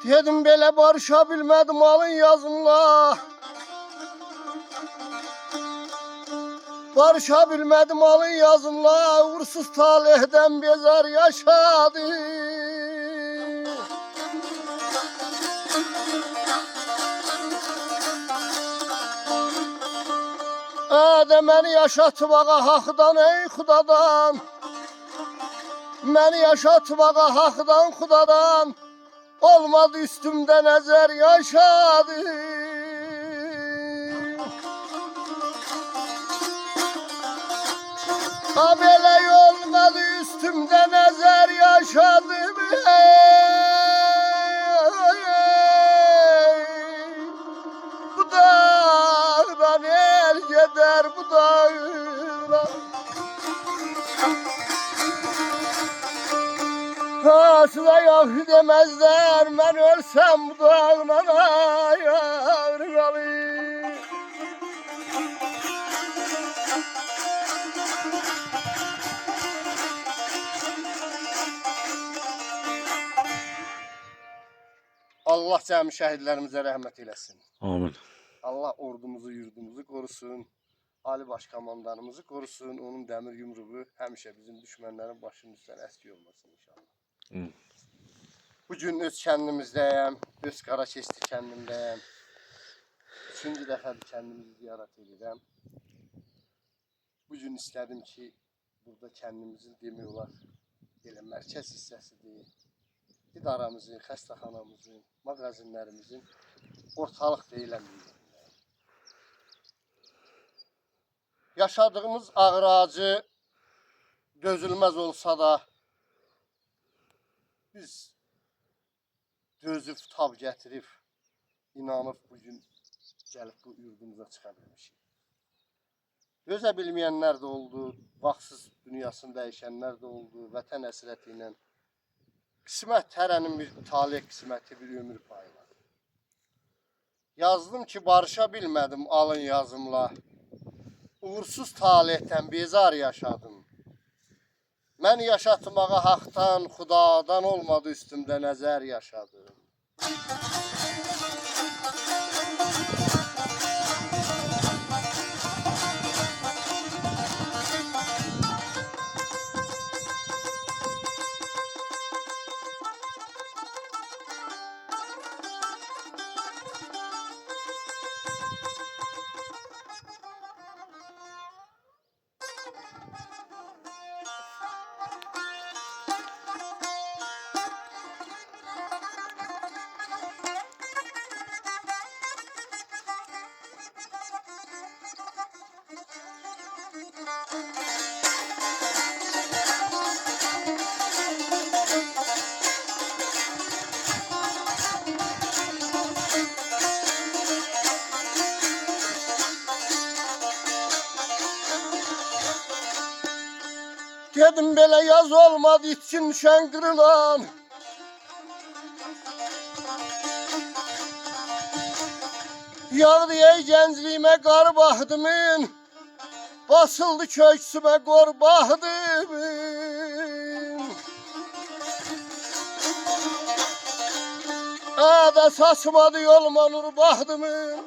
Dedim belə barışa bilmədim alın yazımla. Barışa bilmədim alın yazımla. Uğursuz talihdən bezar yaşadı. Məni yaşatmağa haqdan ey xudadan. Məni yaşatmağa haqdan xudadan. Olmadı üstümdə nəzər yaşadı. Belə olmadı üstümdə nəzər yaşadı. Bu dağdan el gedər bu dağdan. Size yaşı demezler, ben ölsem bu dağına yavrum. Allah cəmi şəhidlərimizə rəhmət eləsin. Amin. Allah ordumuzu, yurdumuzu korusun. Ali Başkomandanımızı korusun. Onun dəmir yumruğu həmişə bizim düşmənlərin başının üstündən əski olmasın inşallah. Bugün öz kəndimizdəyəm, öz Qarakeşli kəndimdəyəm. 3-cü dəfədir kəndimizi ziyaret edirəm. Bugün istədim ki, burada kəndimizin demək olar, elə mərkəz hissəsidir. İdaramızın, xəstəxanamızın, mağazinlərimizin ortalıq deyilən bir yerindəyəm. Yaşadığımız ağır acı dözülməz olsa da biz dözüb tab gətirib, inanıb bugün gəlib bu yurdumuza çıxa bilmişik. Dözə bilməyənlər də oldu, vaxtsız dünyasını dəyişənlər də oldu, vətən əsrəti ilə. Qismət, hərənin bir talih qisməti, bir ömür payı var. Yazdım ki, barışa bilmədim alın yazımla. Uğursuz talihdən bezar yaşadım. Mən yaşatmağa haqdan, xudadan olmadı üstümdə nəzər yaşadım. Dedim belə yaz olmadı için düşən qırılan. Yağdı ey gəncliyimə qar baxdımın. Basıldı köksümə qor baxdımın. Ada saçmadı yoluma nur baxdımın.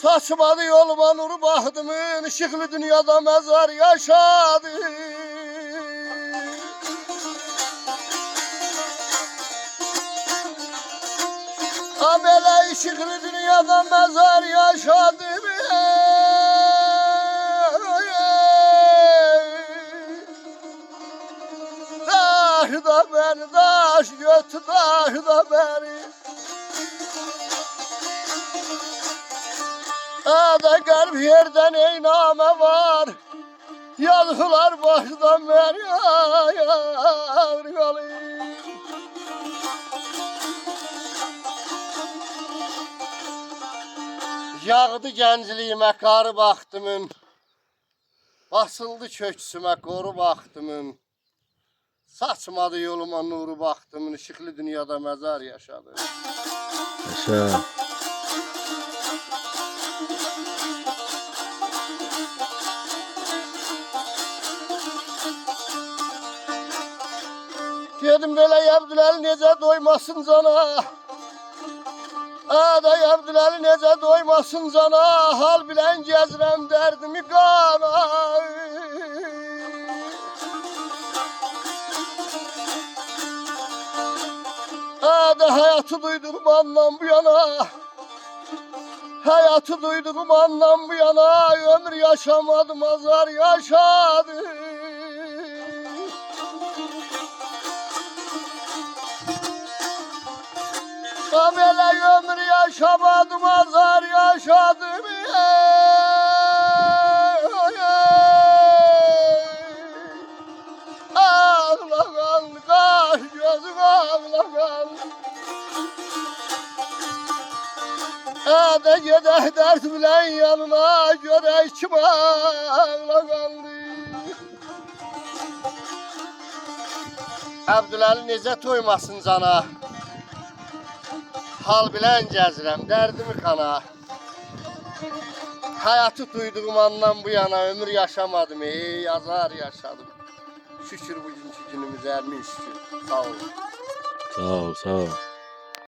Saçmadı yoluma nur baxdımın. Işıqlı dünyada məzar yaşadı. Belə işıqlı dünyada məzar yaşadı. Daş da beni, daş götü daş da beni. Ada qərb yerdən eynamə var. Yazıqlar başdan beni yavrum. Yağdı gəncliyimə qarı baxdımın. Basıldı köksümə qoru baxdımın. Saçmadı yoluma nuru baxdımın. Işıqlı dünyada məzar yaşadı. Yaşa. Dedim böyle Abdüləli necə doymasın cana. Aday Abdüləli necə doymasın cana. Hal bilən gəzirəm dərdimi qana. Aday hayatı duyduğum andan bu yana. Hayatı duyduğum andan bu yana. Ömür yaşamadım, azar yaşadım. Böyle ömür yaşamadım, azar yaşadım. Ağlayan kaş gözüm ağlayan. Hadi gedək dert bilen yanına, görək kim ağlayandı. Abdüləli necə toymasın cana. Hal bilən gəzirəm, dərdimi kana. Hayatı duyduğum andan bu yana ömür yaşamadım, azar yaşadım. Şükür bugünkü günümüzə, min şükür. Sağ olun. Sağ ol, sağ ol.